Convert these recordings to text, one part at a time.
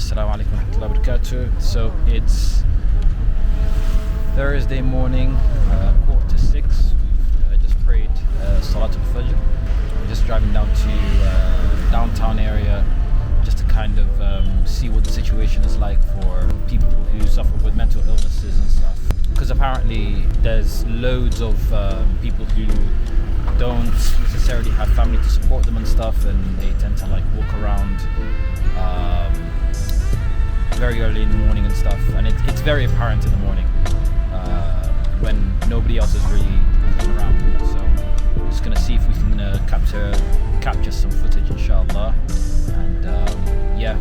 Assalamu alaikum wa rahmatullahi wa barakatuh. So it's Thursday morning, 5:45. We've just prayed Salatul Fajr. We're just driving down to downtown area just to kind of see what the situation is like for people who suffer with mental illnesses and stuff. Because apparently there's loads of people who don't necessarily have family to support them and stuff, and they tend to like walk around very early in the morning and stuff, and it's very apparent in the morning when nobody else is really around. So I'm just gonna see if we can capture some footage, inshallah, and yeah.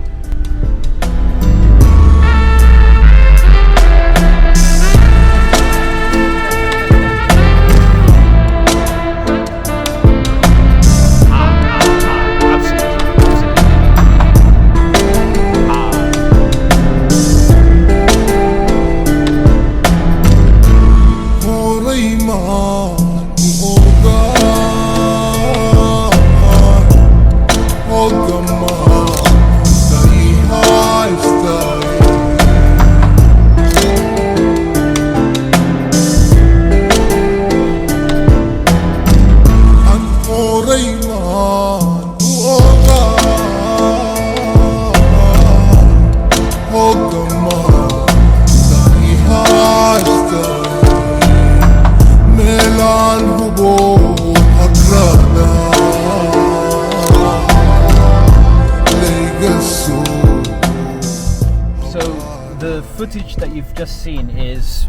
The footage that you've just seen is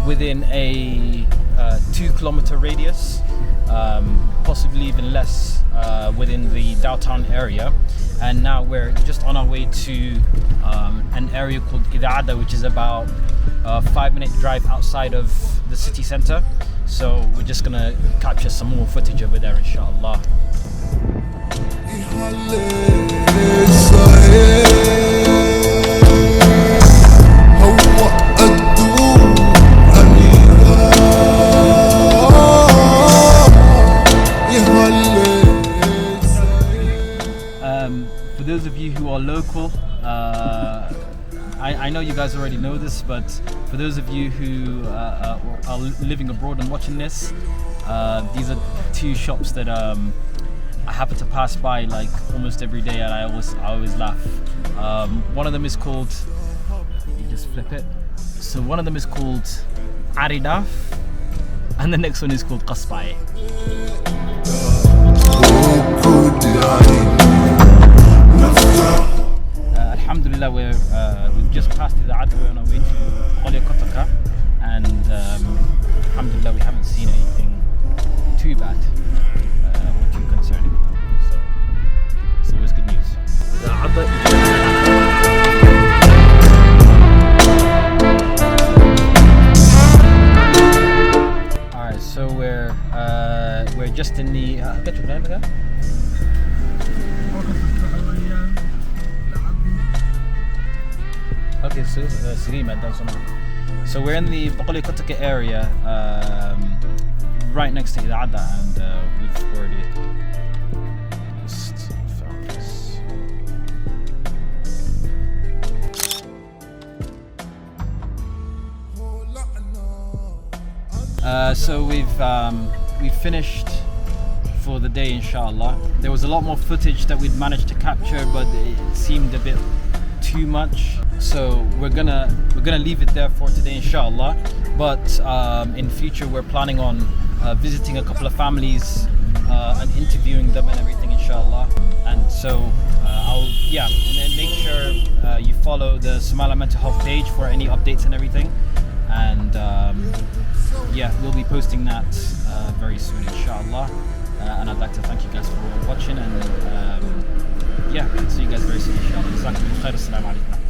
within a 2-kilometer radius, possibly even less within the downtown area. And now we're just on our way to an area called Idhaal, which is about a 5-minute drive outside of the city center. So we're just gonna capture some more footage over there, inshallah. For those of you who are local, I know you guys already know this, but for those of you who are living abroad and watching this, these are 2 shops that I happen to pass by like almost every day, and I always laugh. One of them is called, you just flip it. So one of them is called Idhaal, and the next one is called Qasbaaye. Alhamdulillah, we've just passed Idhaal. We're on our way to Qasbaaye, and alhamdulillah, we haven't seen anything too bad or too concerning. So it's always good news. Alright, so we're just in the okay, so we're in the Qasbaaye area, right next to Idhaal, and we've already just found this. So we've finished for the day, inshallah. There was a lot more footage that we'd managed to capture, but it seemed a bit too much, so we're gonna leave it there for today, inshallah. But in future we're planning on visiting a couple of families and interviewing them and everything, inshallah. And so make sure you follow the Somalia Mental Health page for any updates and everything, and we'll be posting that very soon, inshallah. And I'd like to thank you guys for watching, and see you guys very soon, inshallah. Assalamu alaikum.